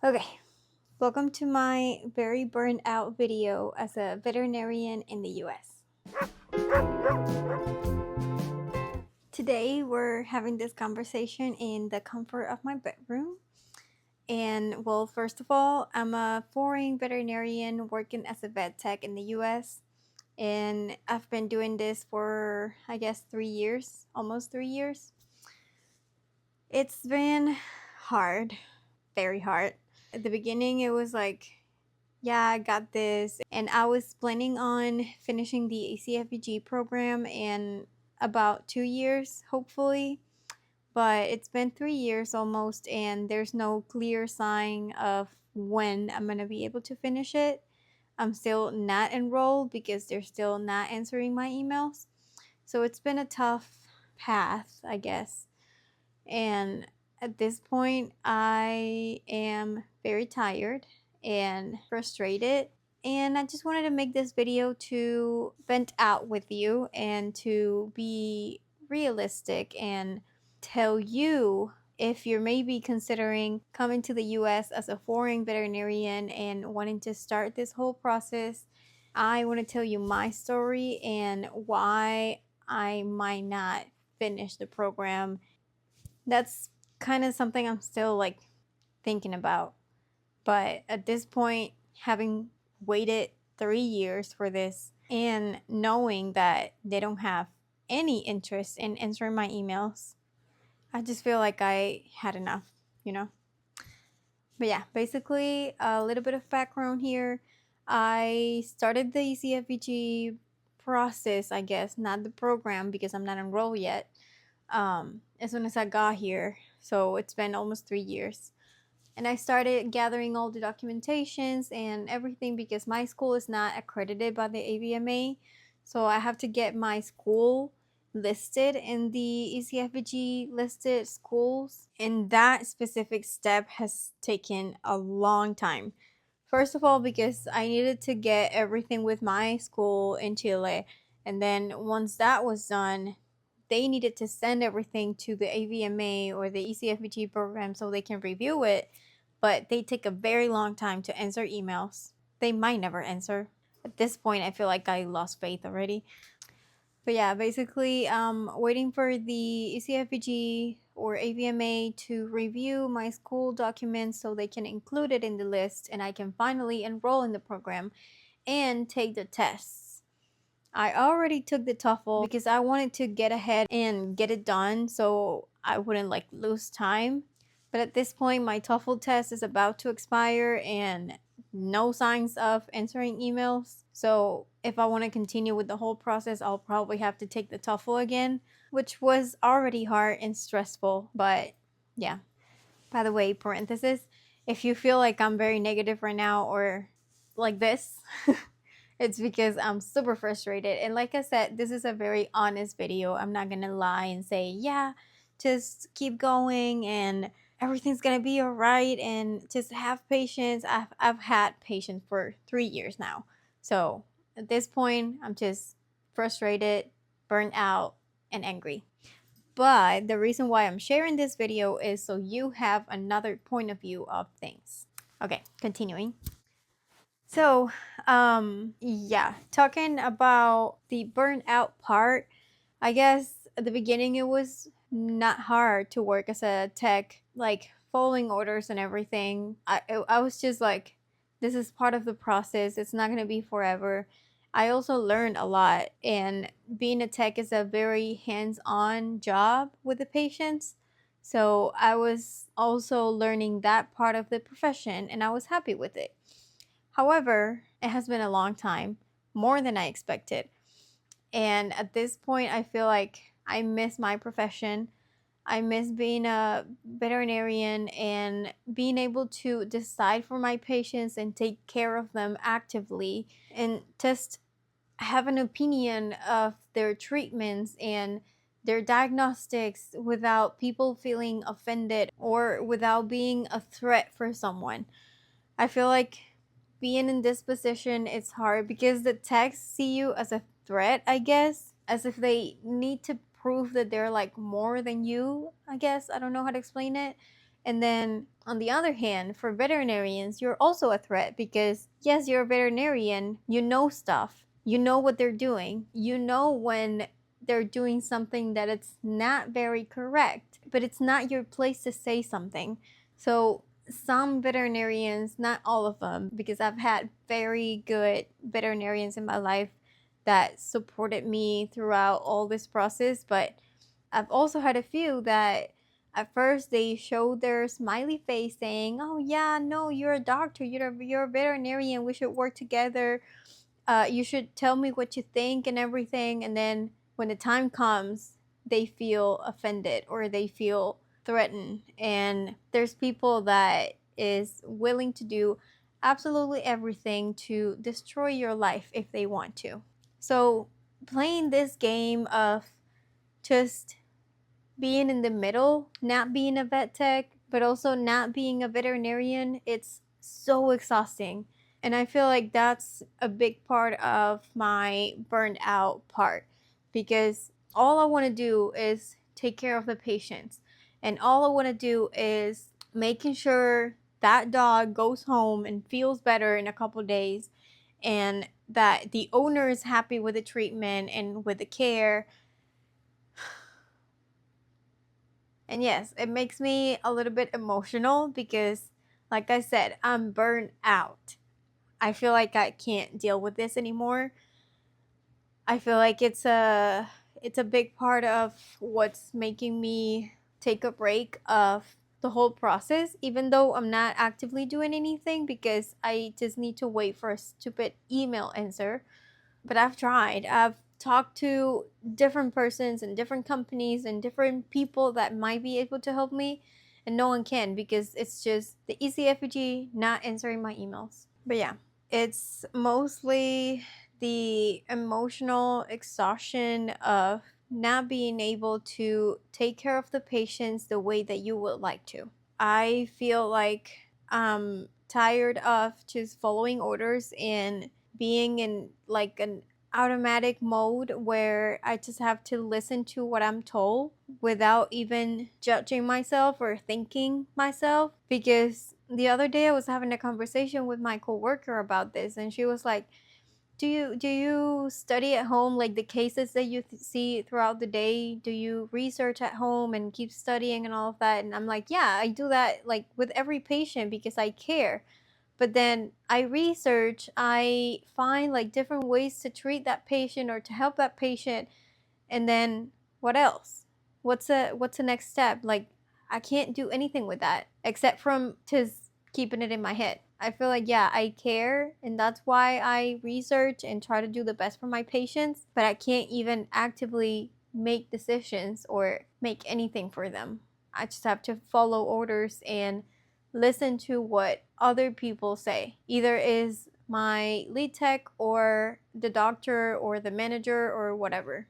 Okay, welcome to my very burned out video as a veterinarian in the US. Today we're having this conversation in the comfort of my bedroom. And well, first of all, I'm a foreign veterinarian working as a vet tech in the US. And I've been doing this for, I guess, 3 years, almost 3 years. It's been hard, very hard. At the beginning, it was like, yeah, I got this. And I was planning on finishing the ECFVG program in about 2 years, hopefully. But it's been 3 years almost, and there's no clear sign of when I'm going to be able to finish it. I'm still not enrolled because they're still not answering my emails. So it's been a tough path, I guess. And at this point, I am very tired and frustrated. And I just wanted to make this video to vent out with you and to be realistic and tell you if you're maybe considering coming to the US as a foreign veterinarian and wanting to start this whole process. I want to tell you my story and why I might not finish the program. That's kind of something I'm still thinking about. But at this point, having waited 3 years for this and knowing that they don't have any interest in answering my emails, I just feel like I had enough. But yeah, basically a little bit of background here. I started the ECFVG process, I guess, not the program because I'm not enrolled yet, as soon as I got here. So it's been almost 3 years. And I started gathering all the documentations and everything because my school is not accredited by the AVMA. So I have to get my school listed in the ECFVG listed schools. And that specific step has taken a long time. First of all, because I needed to get everything with my school in Chile. And then once that was done, they needed to send everything to the AVMA or the ECFVG program so they can review it. But they take a very long time to answer emails. They might never answer. At this point, I feel like I lost faith already. But yeah, basically, waiting for the ECFVG or AVMA to review my school documents so they can include it in the list and I can finally enroll in the program and take the tests. I already took the TOEFL because I wanted to get ahead and get it done so I wouldn't lose time. But at this point, my TOEFL test is about to expire and no signs of answering emails. So if I want to continue with the whole process, I'll probably have to take the TOEFL again, which was already hard and stressful. But yeah. By the way, parenthesis, if you feel like I'm very negative right now or like this, it's because I'm super frustrated. And like I said, this is a very honest video. I'm not gonna lie and say, yeah, just keep going and everything's gonna be all right and just have patience. I've had patience for 3 years now. So at this point, I'm just frustrated, burnt out, and angry. But the reason why I'm sharing this video is so you have another point of view of things. Okay, continuing. So, yeah, talking about the burnout part, I guess at the beginning it was not hard to work as a tech, following orders and everything. I was just like, this is part of the process. It's not going to be forever. I also learned a lot, and being a tech is a very hands-on job with the patients. So I was also learning that part of the profession, and I was happy with it. However, it has been a long time, more than I expected. And at this point, I feel like I miss my profession. I miss being a veterinarian and being able to decide for my patients and take care of them actively and just have an opinion of their treatments and their diagnostics without people feeling offended or without being a threat for someone. I feel like being in this position is hard because the techs see you as a threat, I guess, as if they need to prove that they're more than you, I guess. I don't know how to explain it. And then on the other hand, for veterinarians, you're also a threat because yes, you're a veterinarian, you know stuff, you know what they're doing, you know when they're doing something that it's not very correct, but it's not your place to say something. So some veterinarians, not all of them, because I've had very good veterinarians in my life that supported me throughout all this process, but I've also had a few that at first they showed their smiley face saying, "Oh yeah, no, you're a doctor, you're a veterinarian, we should work together. You should tell me what you think and everything." And then when the time comes, they feel offended or they feel threatened. And there's people that is willing to do absolutely everything to destroy your life if they want to. So playing this game of just being in the middle, not being a vet tech, but also not being a veterinarian, it's so exhausting. And I feel like that's a big part of my burned out part because all I want to do is take care of the patients. And all I want to do is making sure that dog goes home and feels better in a couple days and that the owner is happy with the treatment and with the care. And yes, it makes me a little bit emotional because, like I said, I'm burned out. I feel like I can't deal with this anymore. I feel like it's a big part of what's making me take a break of the whole process, even though I'm not actively doing anything because I just need to wait for a stupid email answer. But I've tried. I've talked to different persons and different companies and different people that might be able to help me, and no one can because it's just the ECFVG not answering my emails. But yeah, it's mostly the emotional exhaustion of not being able to take care of the patients the way that you would like to. I feel like I'm tired of just following orders and being in like an automatic mode where I just have to listen to what I'm told without even judging myself or thinking myself. Because the other day I was having a conversation with my coworker about this, and she was like, do you study at home, like the cases that you see throughout the day? Do you research at home and keep studying and all of that? And I'm like, yeah, I do that like with every patient because I care. But then I research, I find like different ways to treat that patient or to help that patient. And then what else? What's the next step? Like I can't do anything with that except from just keeping it in my head. I feel like yeah, I care and that's why I research and try to do the best for my patients, but I can't even actively make decisions or make anything for them. I just have to follow orders and listen to what other people say. Either is my lead tech or the doctor or the manager or whatever.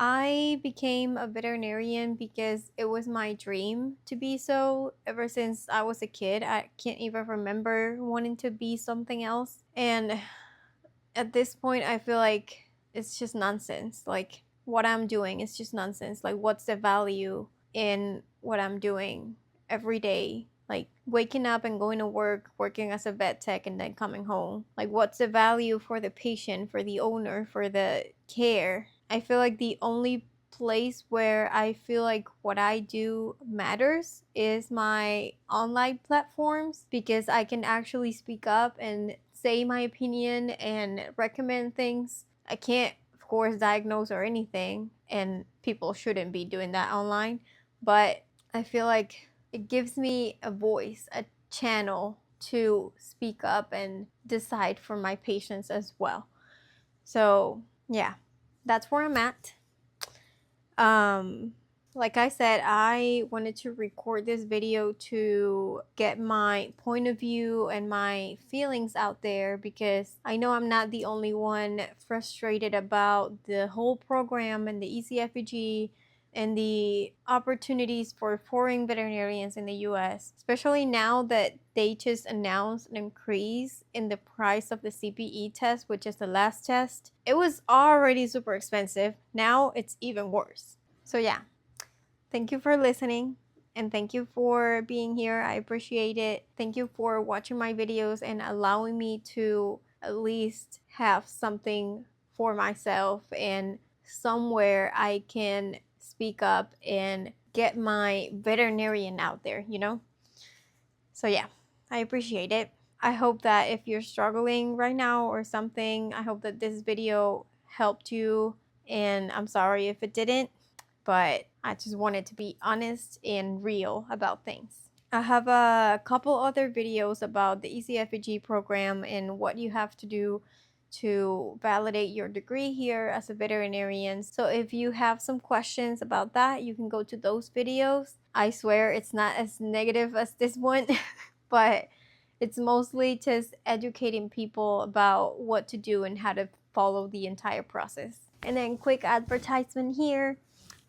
I became a veterinarian because it was my dream to be so ever since I was a kid. I can't even remember wanting to be something else. And at this point, I feel like it's just nonsense. Like, what I'm doing is just nonsense. Like, what's the value in what I'm doing every day? Like, waking up and going to work, working as a vet tech, and then coming home. Like, what's the value for the patient, for the owner, for the care? I feel like the only place where I feel like what I do matters is my online platforms because I can actually speak up and say my opinion and recommend things. I can't, of course, diagnose or anything, and people shouldn't be doing that online, but I feel like it gives me a voice, a channel to speak up and decide for my patients as well. So, yeah, that's where I'm at. Like I said, I wanted to record this video to get my point of view and my feelings out there because I know I'm not the only one frustrated about the whole program and the ECFVG and the opportunities for foreign veterinarians in the US, especially now that they just announced an increase in the price of the CPE test, which is the last test. It was already super expensive. Now it's even worse. So yeah, thank you for listening. And thank you for being here. I appreciate it. Thank you for watching my videos and allowing me to at least have something for myself and somewhere I can speak up and get my veterinarian out there, you know? So yeah, I appreciate it. I hope that if you're struggling right now or something, I hope that this video helped you, and I'm sorry if it didn't, but I just wanted to be honest and real about things. I have a couple other videos about the ECFVG program and what you have to do to validate your degree here as a veterinarian. So if you have some questions about that, you can go to those videos. I swear it's not as negative as this one, but it's mostly just educating people about what to do and how to follow the entire process. And then quick advertisement here.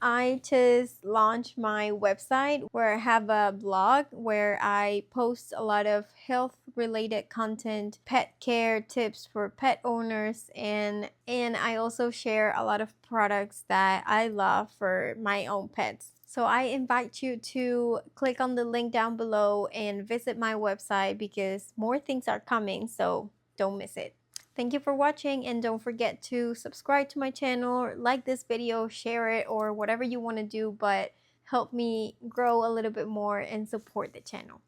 I just launched my website where I have a blog where I post a lot of health related content, pet care tips for pet owners, and I also share a lot of products that I love for my own pets. So I invite you to click on the link down below and visit my website because more things are coming, so don't miss it. Thank you for watching, and don't forget to subscribe to my channel, like this video, share it, or whatever you want to do, but help me grow a little bit more and support the channel.